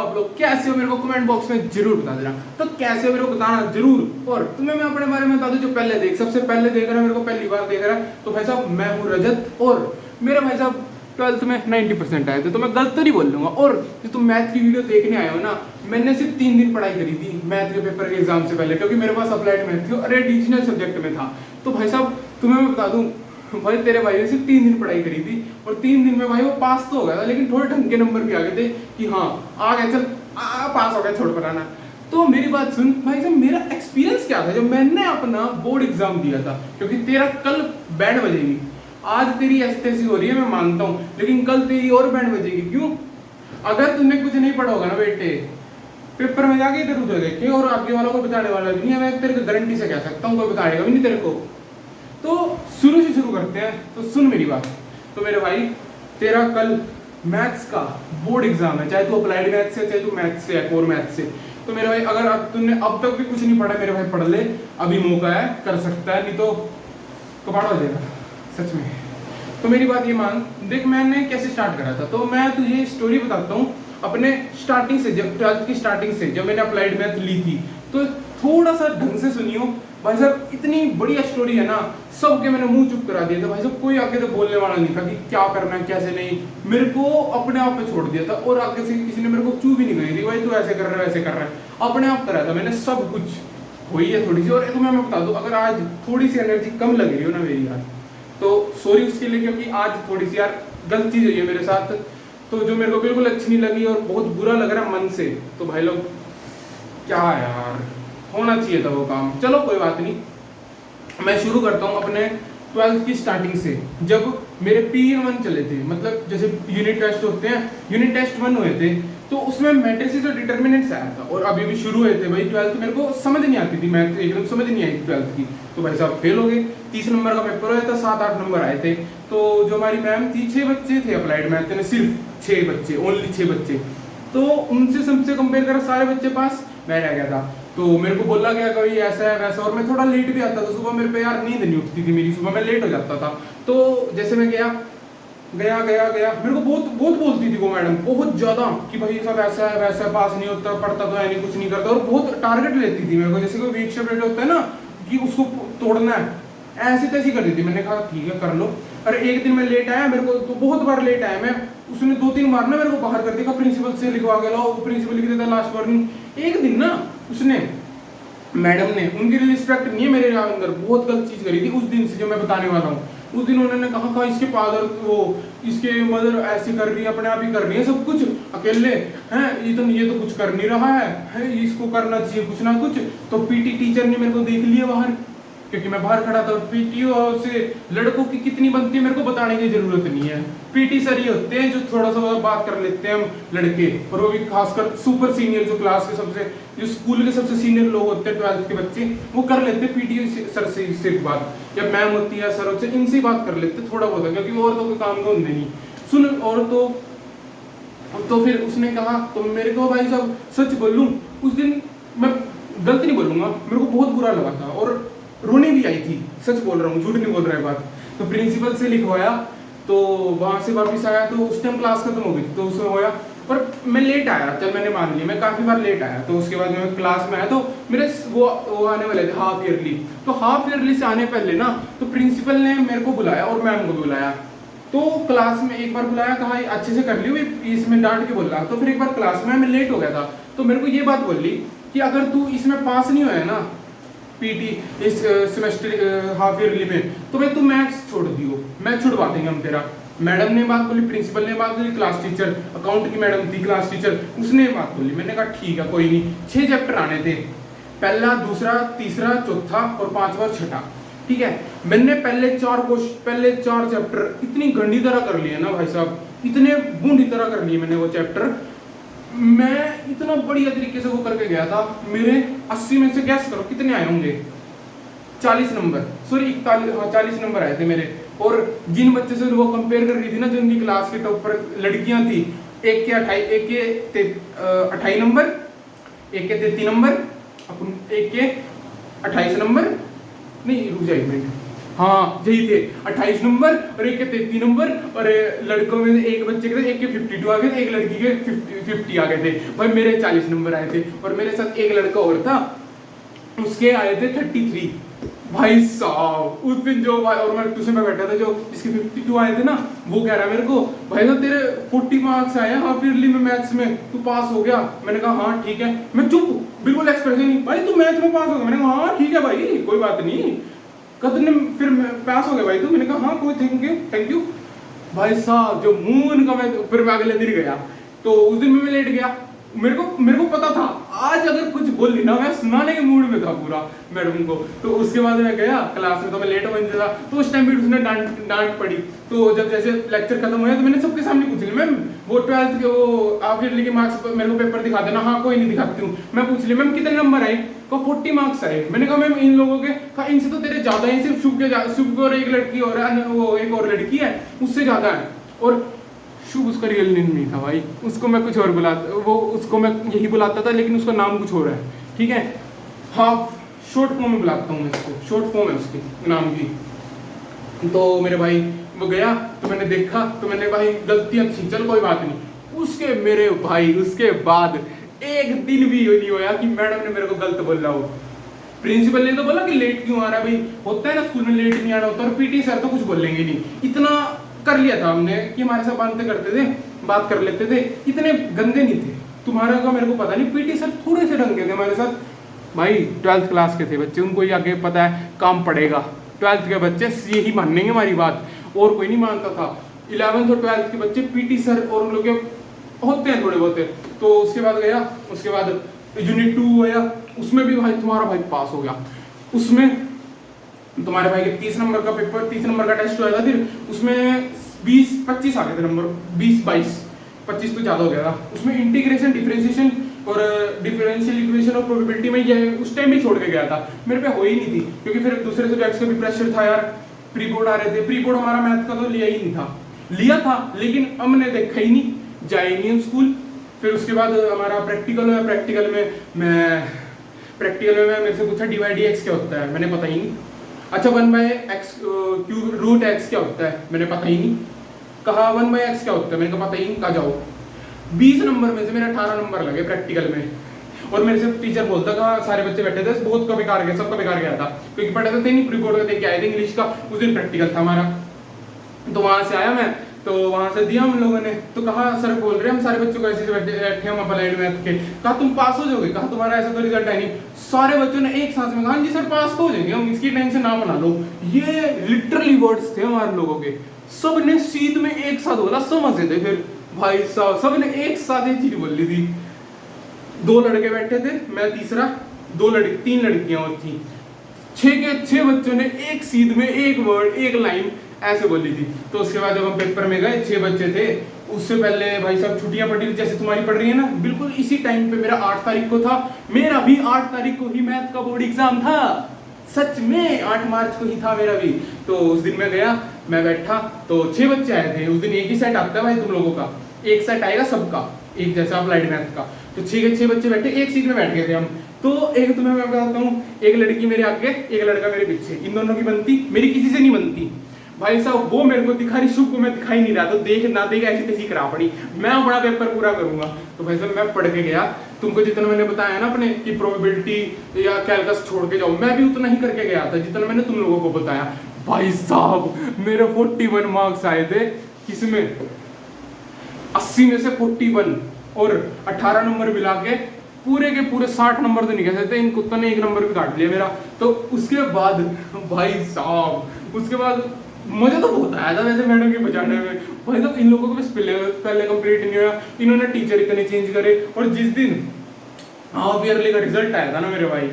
आप लोग कैसे हो, मेरे को कमेंट बॉक्स में जरूर बता देना। तो कैसे हो मेरे को बताना जरूर। और तुम्हें मैं अपने बारे में बता दूं, जो सबसे पहले देख रहा है, मेरे को पहली बार देख रहा है, तो भाई साहब मैं हूँ रजत। और मेरा भाई साहब 12th में 90% आए थे, तो मैं गलत तो नहीं बोल लूंगा। और जो तुम मैथ की वीडियो देखने आए हो ना, मैंने सिर्फ 3 दिन पढ़ाई करी थी मैथ के पेपर के एग्जाम से पहले, क्योंकि मेरे पास अप्लाइड मैथ थी और एडिशनल सब्जेक्ट में था। तो भाई साहब तुम्हें मैं बता दूं, भाई तेरे भाई ने सिर्फ 3 दिन पढ़ाई करी थी और 3 दिन में भाई वो पास तो हो गया था, लेकिन थोड़े ढंग के नंबर भी आ गए थे कि हाँ आ गया, चल पास हो गया, छोड़ पढ़ाना। तो मेरी बात सुन भाई साहब, मेरा एक्सपीरियंस क्या था जब मैंने अपना बोर्ड एग्जाम दिया था। क्योंकि तेरा कल बैंड बजेगी, आज तेरी ऐसी तैसी हो रही है मैं मानता हूँ, लेकिन कल तेरी और बैंड बजेगी। क्यों? अगर तुमने कुछ नहीं पढ़ा होगा ना बेटे, पेपर में जाके इधर उधर देखे और आगे वालों को बताने वाला भी नहीं है, मैं तेरे को गारंटी से कह सकता हूँ, कोई बताएगा भी नहीं तेरे को। तो शुरू से शुरू करते हैं। तो सुन मेरी बात। तो मेरे भाई तेरा कल मैथ्स का बोर्ड एग्जाम है, चाहे तू अप्लाइड मैथ्स से, चाहे तू मैथ्स से या कोर मैथ्स से। तो मेरे भाई अगर तुमने अब तक भी कुछ नहीं पढ़ा, मेरे भाई पढ़ ले, अभी मौका है, कर सकता है, नहीं तो कबाड़ हो जाएगा सच में। तो मेरी बात ये मान, देख मैंने कैसे स्टार्ट करा था। तो मैं तुझे स्टोरी बताता हूँ अपने स्टार्टिंग से, जब 12th की स्टार्टिंग से, जब मैंने अप्लाइड मैथ ली थी। तो थोड़ा सा ढंग से सुनियो भाई साहब, इतनी बढ़िया स्टोरी है ना, सबके मैंने मुंह चुप करा दिया था भाई साहब। कोई आगे तो बोलने वाला नहीं था कि क्या करना है कैसे नहीं, मेरे को अपने आप पे छोड़ दिया था। और आगे से किसी ने मेरे को चू भी नहीं कही थी भाई तू ऐसे कर रहा है वैसे कर रहा है, अपने आप करा था मैंने सब कुछ। हुई है थोड़ी सी, और तुम्हें मैं बता दूं, अगर आज थोड़ी सी एनर्जी कम लग रही हो ना मेरी यार, तो सॉरी उसके लिए, क्योंकि आज थोड़ी सी यार गलत चीज हुई है मेरे साथ, तो जो मेरे को बिल्कुल अच्छी नहीं लगी और बहुत बुरा लग रहा है मन से। तो भाई लोग क्या यार, होना चाहिए था वो काम, चलो कोई बात नहीं। मैं शुरू करता हूँ अपने 12th की स्टार्टिंग से, जब मेरे P1 चले थे, मतलब जैसे यूनिट टेस्ट होते हैं, यूनिट टेस्ट 1 हुए थे, तो उसमें मैट्रिसेस और डिटर्मिनेंट्स आया था। और अभी भी शुरू हुए थे भाई 12th, मेरे को समझ नहीं आती थी मैथ, एकदम समझ नहीं आई थी 12th की। तो भाई साहब फेल हो गए, 30 नंबर का पेपर होया था, 7-8 नंबर आए थे। तो जो हमारी मैम थी, 6 बच्चे थे अप्लाइड मैथ में, सिर्फ 6 बच्चे, ओनली 6 बच्चे। तो उनसे सबसे कंपेयर करा, सारे बच्चे पास, मैं रह गया था। तो मेरे को बोला गया कि ऐसा है वैसा, और मैं थोड़ा लेट भी आता था, सुबह मेरे पे यार नींद नहीं उठती थी मेरी, सुबह मैं लेट हो जाता था। तो जैसे मैं गया मेरे को बहुत बोलती थी वो मैडम, बहुत ज्यादा, कि भाई सब ऐसा है वैसा है, पास नहीं होता, पढ़ता तो है नहीं, कुछ नहीं करता, और बहुत टारगेट लेती थी मेरे को, जैसे कोई वीक शेप होता है ना कि उसको तोड़ना है, ऐसी तैसी कर दी थी। मैंने कहा ठीक है कर लो। अरे एक दिन मैं लेट आया, मेरे को तो बहुत बार लेट आया मैं, उसने 2-3 बार ना मेरे को बाहर कर दिया, प्रिंसिपल से लिखवा के लाओ, प्रिंसिपल लिख देता लास्ट वार्निंग। एक दिन ना उसने, मैडम ने, उनकी रिस्पेक्ट नहीं है मेरे अंदर, बहुत गलत चीज करी थी उस दिन से जो मैं बताने वाला हूँ। उस दिन उन्होंने कहा इसके फादर वो, इसके मदर ऐसी कर रही है, अपने आप ही कर रही है सब कुछ अकेले हैं, ये तो कुछ कर नहीं रहा है, इसको करना चाहिए कुछ ना कुछ। तो पीटी टीचर ने मेरे को देख लिया बाहर, क्योंकि मैं बाहर खड़ा था। पीटीओ से लड़कों की कितनी बनती है मेरे को बताने की जरूरत नहीं है, पीटी सर ही होते हैं जो थोड़ा सा बात कर लेते हैं हम लड़के, और वो भी खासकर सुपर सीनियर, जो क्लास के सबसे, जो स्कूल के सबसे सीनियर लोग होते हैं 12th के बच्चे, वो कर लेते हैं पीटीओ सर से सिर्फ बात, या मैम होती है सर होते हैं, इनसे बात कर लेते थोड़ा बहुत, क्योंकि और तो कोई काम तो नहीं। सुन, और तो फिर उसने कहा, तो मेरे को भाई साहब सच बोलूं, उस दिन मैं गलत नहीं बोलूंगा, मेरे को बहुत बुरा लगा था और रोने भी आई थी, सच बोल रहा हूँ, झूठ नहीं बोल रहा है बात। तो प्रिंसिपल से लिखवाया, तो वहां से वापस आया, तो उस टाइम क्लास खत्म हो गई, तो उसमें होया, पर मैं लेट आया, चल मैंने मान लिया मैं काफी बार लेट आया। तो उसके बाद मैं क्लास में आया, तो मेरे वो आने वाले थे हाफ ईयरली। तो हाफ ईयरली से आने पहले ना, तो प्रिंसिपल ने मेरे को बुलाया और मैम को भी बुलाया। तो क्लास में एक बार बुलाया, कहा अच्छे से कर लियो, इसमें डांट के बोल रहा। तो फिर एक बार क्लास में मैं लेट हो गया था, तो मेरे को ये बात बोली कि अगर तू इसमें पास नहीं होया ना पीटी इस सेमेस्टर हाफ ईयरली में, तो भाई तू मैथ्स छोड़ दियो, मैथ छुड़वा देंगे हम तेरा। मैडम ने बात बोली, प्रिंसिपल ने बात बोली, क्लास टीचर, अकाउंट की मैडम थी क्लास टीचर, उसने बात बोली। मैंने कहा ठीक है कोई नहीं। 6 चैप्टर आने थे, पहला, दूसरा, तीसरा, चौथा और 5वां और 6ठा, ठीक है। मैंने पहले 4 चैप्टर इतनी गंदी तरह कर लिए ना भाई साहब, इतने बूंदी तरह कर लिए मैंने वो चैप्टर, मैं इतना बढ़िया तरीके से वो करके गया था। मेरे 80 में से गैस करो कितने आए होंगे, 40 नंबर, सॉरी 40 नंबर आए थे मेरे। और जिन बच्चे से वो कंपेयर कर रही थी ना, जो उनकी क्लास के टॉपर लड़कियां थी, एक के 28 नंबर, एक के 33 नंबर, एक के 28 नंबर, नहीं रुक जाइए मिनट, हाँ यही थे 28 नंबर और एक के 33 नंबर, और लड़कों में एक बच्चे के थे, एक के 52 आ गए थे, एक लड़की के 50 आ गए थे। भाई मेरे 40 नंबर आए थे, और मेरे साथ एक लड़का और था, उसके आए थे 33। भाई साहब उस दिन जो, और मैं ट्यूशन में बैठा था, जो जिसके 52 आए थे ना, वो कह रहा है मेरे को, भाई ना तेरे 40 मार्क्स आए हैं हाफ ईयरली में मैथ्स में, तू पास हो गया। मैंने कहा हाँ ठीक है। मैं चुप, बिल्कुल एक्सप्रेशन नहीं, भाई तू मैथ में पास हो गया। मैंने कहा हाँ ठीक है भाई कोई बात नहीं। कद ने फिर पास हो गया भाई तू? मैंने कहा हाँ कोई थैंक यू। भाई साहब जो मुंह उनका, मैं फिर मैं अगले दिन गया, तो उस दिन मैं लेट गया। मेरे को पता था आज अगर कुछ बोल ली ना, मैं सुनाने के मूड में था पूरा मैडम को। तो उसके बाद मैं गया क्लास में, तो मैं लेट हो गया था, तो उस टाइम भी उसने डांट पड़ी। तो जब जैसे लेक्चर खत्म हुआ तो मैंने सबके सामने पूछ लिया, मैम वो 12th के वो आप ईयरली के मार्क्स मेरे को पेपर दिखा देना। हाँ कोई नहीं दिखाती हूँ। मैं पूछ लिया मैम कितने नंबर आए? को 40 मार्क्स आए। मैंने कहा मैम इन लोगों के, कहा इनसे तो तेरे ज्यादा है, सिर्फ शुभ और एक लड़की और वो एक और लड़की है, उससे ज्यादा है। और शुभ उसका रियल नेम नहीं था भाई, उसको मैं कुछ और बुलाता, वो उसको मैं यही बुलाता था, लेकिन उसका नाम कुछ और है, ठीक है। हाफ शॉर्ट फॉर्म में बुलाता हूँ मैं इसको, शॉर्ट फॉर्म है उसकी नाम की। तो मेरे भाई वो गया, तो मैंने देखा, तो मैंने भाई गलतियां थी, चल कोई बात नहीं। उसके मेरे भाई उसके बाद एक दिन भी नहीं होया कि मैडम ने मेरे को गलत बोला हो। प्रिंसिपल ने तो बोला कि लेट क्यों आ रहा है, भाई होता है ना स्कूल में लेट नहीं आना होता, और पीटी सर तो कुछ बोलेंगे नहीं। इतना कर लिया था हमने कि हमारे साथ बातें करते थे, बात कर लेते थे, इतने गंदे नहीं थे। तुम्हारा का मेरे को पता नहीं, पीटी सर थोड़े से ढंग के थे हमारे साथ। भाई 12th क्लास के थे बच्चे, उनको ही आगे पता है काम पड़ेगा। 12th के बच्चे यही मानेंगे हमारी बात, और कोई नहीं मानता था। 11th और 12th के बच्चे पीटी सर और उन लोग के होते हैं थोड़े बहुत। तो उसके बाद गया, उसके बाद यूनिट 2 आया, उसमें भी भाई तुम्हारा भाई पास हो गया। उसमें तुम्हारे भाई के 30 नंबर का पेपर, 30 नंबर का टेस्ट हुआ था, फिर उसमें 20-25 आ गए थे नंबर, 20-22, 25 तो ज्यादा हो गया था। उसमें इंटीग्रेशन, डिफरेंशिएशन और डिफरेंशियल इक्वेशन और प्रोबेबिलिटी में ये उस टाइम ही छोड़ के गया था, मेरे पे हो ही नहीं थी, क्योंकि फिर दूसरे सब्जेक्ट्स का भी प्रेशर था यार। प्री बोर्ड आ रहे थे, प्री बोर्ड हमारा मैथ का तो लिया ही नहीं था, लिया था लेकिन हमने देखा ही नहीं, जाए ही नहीं स्कूल। फिर उसके बाद हमारा प्रैक्टिकल हुआ, प्रैक्टिकल में मेरे से पूछा डिवाइड एक्स क्या होता है, मैंने पता ही नहीं। अच्छा 1/x क्यूब रूट x क्या होता है, मैंने पता ही नहीं। कहा 1/x क्या होता है, मैंने कहा पता ही नहीं। कहा जाओ। 20 नंबर में से मेरे 18 नंबर लगे प्रैक्टिकल में, और मेरे से टीचर बोलता था, सारे बच्चे बैठे थे, बहुत का बेकार गया, सबका बेकार गया था, क्योंकि पढ़े थे नहीं, प्री बोर्ड का देख के आए थे इंग्लिश का, उस दिन प्रैक्टिकल था हमारा। तो वहां से आया मैं, तो वहां से दिया हम लोगों ने, तो कहा सर बोल रहे हैं हम सारे बच्चों को ऐसे बैठे हम अप्लाइड मैथ के, कहा तुम पास हो जाओगे, कहा तुम्हारा ऐसा तो रिजल्ट है नहीं। सारे बच्चों ने एक साथ में कहा जी सर पास तो हो जाएंगे हम, इसकी टेंशन ना बना लो। ये लिटरली वर्ड्स थे हमारे लोगों के, सब ने सीध में एक साथ बोला, समझे थे। फिर भाई साहब सब ने एक साथ ये चीज बोल ली थी। 2 लड़के बैठे थे, मैं तीसरा, 3 लड़कियां और थी। 6 के 6 बच्चों ने एक सीध में एक वर्ड, एक लाइन ऐसे बोली थी। तो उसके बाद जब हम पेपर में गए, 6 बच्चे थे, उससे पहले भाई साहब छुट्टियां पड़ी, जैसे तुम्हारी पड़ रही है ना, बिल्कुल इसी टाइम पे मेरा 8 तारीख को था, मेरा भी 8 तारीख को ही मैथ का बोर्ड एग्जाम था, सच में 8 मार्च को ही था मेरा भी। तो उस दिन मैं गया, मैं बैठा, तो 6 बच्चे आए थे। उस दिन एक ही सेट आता है भाई तुम लोगों का, एक सेट आएगा सबका, एक जैसा अप्लाइड मैथ का। तो 6 के 6 बच्चे बैठे, एक सीट में बैठ गए थे हम। तो एक तुम्हें मैं बताता हूँ, एक लड़की मेरे आगे, एक लड़का मेरे पीछे, इन दोनों की बनती, मेरी किसी से नहीं बनती। भाई साहब वो मेरे को दिखा रही, शुभ को मैं दिखाई नहीं रहा, तो देख ना देख ऐसी तैसी करा पड़ी, मैं अपना पेपर पूरा करूंगा। तो भाई साहब मैं पढ़ के गया, तुमको जितना मैंने बताया ना अपने कि प्रोबेबिलिटी या कैलकुलस छोड़ के जाओ, मैं भी उतना ही करके गया था जितना मैंने तुम लोगों को बताया। भाई साहब मेरे 41 मार्क्स आए थे, किसमें 80 में से 41, और 18 नंबर मिला के पूरे के पूरे 60 नंबर तो नहीं कह सकते, इन कुत्तों ने 1 नंबर भी काट लिया मेरा। तो उसके बाद भाई साहब उसके बाद मजा तो बहुत आया था वैसे मैडम के बचाने में। भाई तो इन लोगों को बस पहले कंप्लीट नहीं हुआ, इन्होंने टीचर इतने चेंज करे। और जिस दिन हाफ ईयरली का रिजल्ट आया था ना मेरे भाई,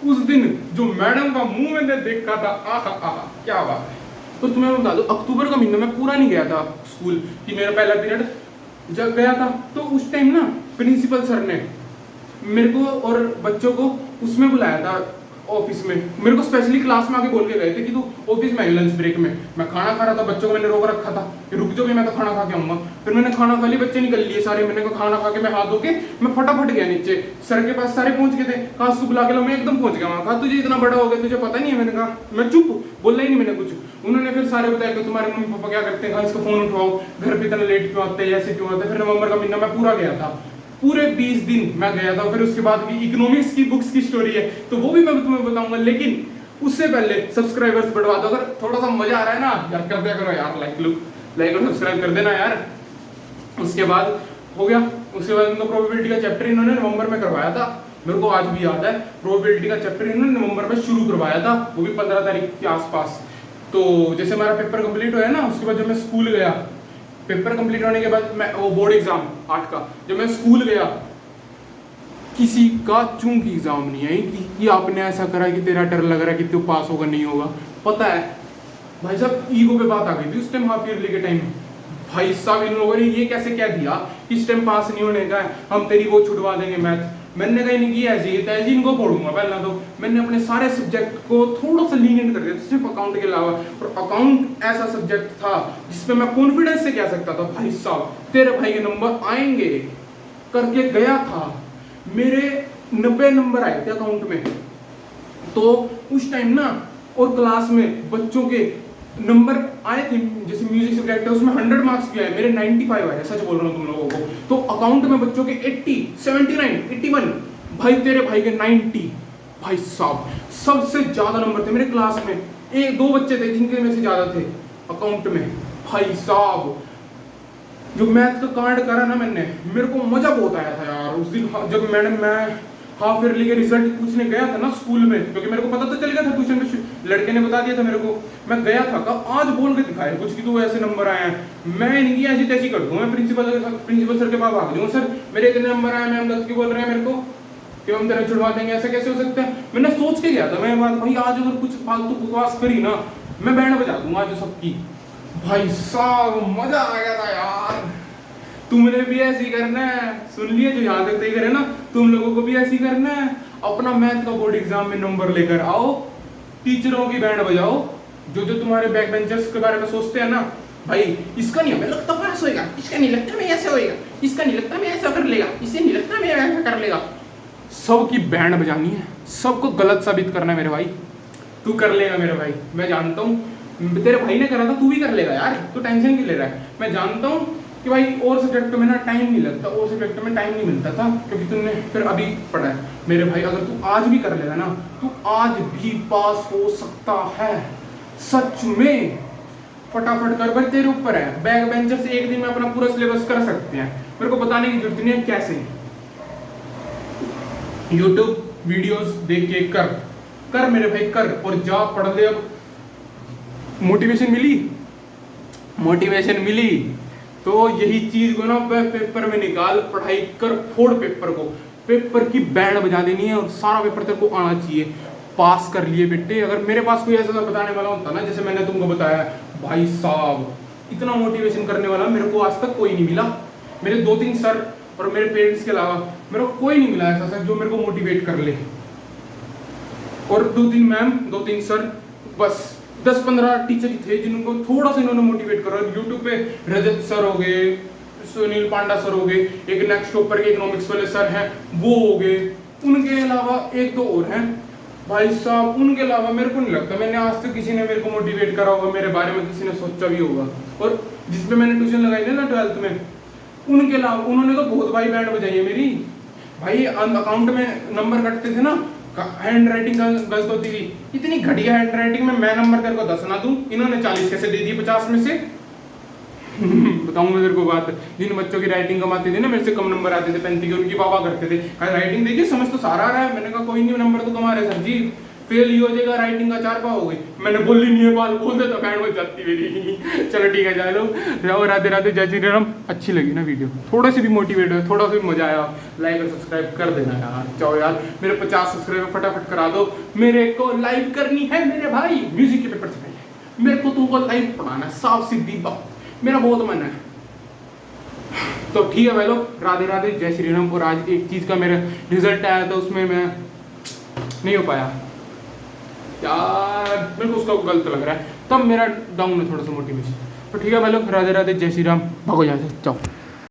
उस दिन जो मैडम का मुंह मैंने देखा था, आहा आहा क्या बात है। तो तुम्हें बता दो, अक्टूबर का महीना मैं पूरा नहीं गया था स्कूल, कि मेरा पहला पीरियड जब गया था, तो उस टाइम ना प्रिंसिपल सर ने मेरे को और बच्चों को उसमें बुलाया था, ऑफिस में, मेरे को स्पेशली क्लास में आके बोल के गए थे कि तू ऑफिस में आई लंच ब्रेक में। मैं खाना खा रहा था, बच्चों को मैंने रोक रखा था कि रुक जाओ, मैं तो खाना खा के आऊंगा। फिर मैंने खाना खा लिया, बच्चे निकल लिए सारे। मैंने कहा खाना खा के मैं हाथ धो के मैं फटाफट गया नीचे, सर के पास सारे पहुंच गए थे। कहा उसको बुला के लो, मैं एकदम पहुंच गया वहां। कहा तुझे इतना बड़ा हो गया, तुझे पता नहीं है? मैंने कहा मैं चुप, बोलना ही नहीं मैंने कुछ। उन्होंने फिर सारे बताया कि तुम्हारे मम्मी पापा क्या करते हैं, कहा इसको फोन उठवाओ, घर पे इतना लेट क्यों आते हैं, ऐसे क्यों आते हैं। फिर नवंबर का महीना मैं पूरा गया था, पूरे 20 दिन मैं गया था। फिर उसके बाद की इकोनॉमिक्स की बुक्स की स्टोरी है, तो वो भी मैं तुम्हें बताऊंगा। लेकिन उससे पहले सब्सक्राइबर्स बढ़वा दो, अगर थोड़ा सा मजा आ रहा है ना यार, कर दिया करो यार, लाइक और सब्सक्राइब कर देना यार। उसके बाद हो गया, उसके बाद उनका प्रोबेबिलिटी का चैप्टर इन्होंने नवंबर में करवाया था, मेरे को आज भी याद है। प्रोबेबिलिटी का चैप्टर इन्होंने नवंबर में शुरू करवाया था, वो भी 15 तारीख के आसपास। तो जैसे हमारा पेपर कंप्लीट हुआ ना, उसके बाद जब मैं स्कूल गया, पेपर कंप्लीट होने के बाद मैं वो बोर्ड एग्जाम 8 का, जब मैं स्कूल गया, किसी का चूंकि एग्जाम नहीं आई कि आपने ऐसा करा कि तेरा डर लग रहा है कि तू पास होगा नहीं होगा। पता है भाई साहब, ईगो पे बात आ गई थी उस टाइम, हाफ ईयरली के टाइम। भाई साहब इन लोगों ने ये कैसे कह दिया कि इस टाइम पास नहीं होने का है, हम तेरी वो छुड़वा देंगे मैथ। मैंने कहीं नहीं किया ऐसे, तैजी इनको पढ़ूंगा। पहला तो मैंने अपने सारे सब्जेक्ट को थोड़ा सा लीनियंट कर दिया, सिर्फ अकाउंट के अलावा। और अकाउंट ऐसा सब्जेक्ट था जिसपे मैं कॉन्फिडेंस से कह सकता था भाई साहब तेरे भाई के नंबर आएंगे, करके गया था। मेरे 90 नंबर आए थे अकाउंट में। तो उस टाइम ना, और क्लास में बच्चों के नंबर आए थे, जैसे म्यूजिक सब्जेक्ट है उसमें 100 मार्क्स भी आए, मेरे 95 आए, सच बोल रहा हूँ तुम लोगों को। तो अकाउंट में बच्चों के 80, 79, 81, भाई तेरे भाई के 90। भाई साहब सबसे ज्यादा नंबर थे मेरे क्लास में, एक दो बच्चे थे जिनके में से ज्यादा थे अकाउंट में। भाई साहब जो मैथ का कांड करा ना मैंने, मेरे को मजा बहुत आया था यार उस दिन। जब मैं हाफ ईयरली के रिजल्ट पूछने गया था ना स्कूल में, क्योंकि मेरे को पता तो चल गया था, ट्यूशन के लड़के ने बता दिया था मेरे को। मैं गया था, कहा आज बोल के दिखाए कुछ कि तू ऐसे नंबर आए हैं। मैं इनकी ऐसी तैसी कर दूंगा, मैं प्रिंसिपल सर के पास भाग जाऊंगा, सर मेरे इतने नंबर आए, मैम गलत क्यों बोल रहे हैं मेरे को कि हम तेरा छुड़वा देंगे, ऐसा कैसे हो सकता है। मैंने सोच के गया था मैं बात, भाई आज अगर कुछ फालतू बकवास करी ना, मैं बैंड बजा दूंगा आज सबकी। भाई साहब मजा आ गया था यार। तुमने भी ऐसे ही करना है, सुन लिए जो यहाँ तक तय करे ना, तुम लोगों को भी ऐसे ही करना है। अपना मैथ का बोर्ड एग्जाम में नंबर लेकर आओ, टीचरों की बैंड बजाओ। जो तुम्हारे बैक बेंचर्स के बारे में सोचते हैं ना, भाई इसका नहीं हमें लगता पास होएगा, इसका नहीं लगता मैं ऐसे होएगा, इसका नहीं लगता मैं ऐसा कर लेगा, इसे नहीं लगता मैं ऐसा कर लेगा। सबकी बैंड बजानी है, सबको गलत साबित करना है मेरे भाई। तू कर लेगा मेरे भाई, मैं जानता हूँ। तेरे भाई ने करा था, तू भी कर लेगा यार, तू टेंशन क्यों ले रहा है। मैं जानता हूँ कि भाई और सब्जेक्ट में ना टाइम नहीं लगता, और सब्जेक्ट में टाइम नहीं मिलता था, क्योंकि तुमने फिर अभी पढ़ा है। मेरे भाई अगर तू आज भी कर लेगा ना, तू आज भी पास हो सकता है, सच में। फटाफट कर भाई, तेरे ऊपर है। बैक बेंचर से एक दिन में अपना पूरा सिलेबस कर सकते हैं, मेरे को बताने की जरूरत नहीं है कैसे। यूट्यूब वीडियोस देख के कर मेरे भाई कर, और जा पढ़ ले। अब मोटिवेशन मिली तो यही चीज को ना पेपर में निकाल, पढ़ाई कर, फोड़ पेपर को, पेपर की बैंड बजा देनी है और सारा पेपर तेरे को आना चाहिए। पास कर लिए बेटे। अगर मेरे पास कोई ऐसा बताने वाला होता ना, जैसे मैंने तुमको बताया, भाई साहब इतना मोटिवेशन करने वाला मेरे को आज तक कोई नहीं मिला। मेरे 2-3 सर और मेरे पेरेंट्स के अलावा मेरे को कोई नहीं मिला ऐसा सर जो मेरे को मोटिवेट कर ले। और 2-3 मैम, 2-3 सर, बस 10-15 टीचर ही थे जिनको थोड़ा सा इन्होंने मोटिवेट करा। यूट्यूब पे रजत सर हो गए, सुनील पांडा सर हो गए, एक नेक्स्ट ऊपर के इकोनॉमिक्स वाले सर हैं वो हो गए, उनके अलावा 1-2 और हैं भाई साहब। उनके अलावा मेरे को नहीं लगता मैंने आज तक किसी ने मेरे को मोटिवेट करा होगा, मेरे बारे में किसी ने सोचा भी होगा। और जिसपे मैंने ट्यूशन लगाई थी ना 12th में, उनके अलावा उन्होंने तो बहुत भाई बैंड बजाई है मेरी। भाई अकाउंट में नंबर कटते थे ना, हैंड राइटिंग गलत होती थी, इतनी घटिया हैंड राइटिंग में मैं नंबर तेरे को 10 ना दूं, इन्होंने 40 कैसे दे दिए 50 में से। बताऊंगा तेरे को बात। जिन बच्चों की राइटिंग कम आती थी ना, मेरे से कम नंबर आते थे 35 के, उनकी बाबा करते थे, राइटिंग देखिए समझ तो सारा आ रहा है। मैंने कहा कोई नहीं, नंबर तो कमा रहे सर जी, फेल ही हो जाएगा, राइटिंग का 4 पा हो गई। मैंने बोली नहीं है, बाल बोल देता बैंड बज जाती मेरी। चलो ठीक है, जाए लो, राधे राधे, जय श्री राम। अच्छी लगी ना वीडियो, थोड़ा सी भी मोटिवेट हो, थोड़ा सा भी मजा आया, लाइक और सब्सक्राइब कर देना यार। चाहो यार मेरे 50 सब्सक्राइबर फटाफट करा दो, मेरे को लाइव करनी है मेरे भाई। म्यूजिक के पेपर से पहले मेरे को तुमको लाइव पढ़ाना है, साफ सीधी बात, मेरा बहुत मन है। तो ठीक है भाई लोग, राधे राधे, जय श्री राम। और आज एक चीज का मेरा रिजल्ट आया था, उसमें मैं नहीं हो पाया, यार मेरे को उसका गलत लग रहा है, तब मेरा डाउन है थोड़ा सा मोटिवेशन। तो ठीक है भाई लोग, राधे राधे, जय श्री राम, भागो यहाँ से, जाओ।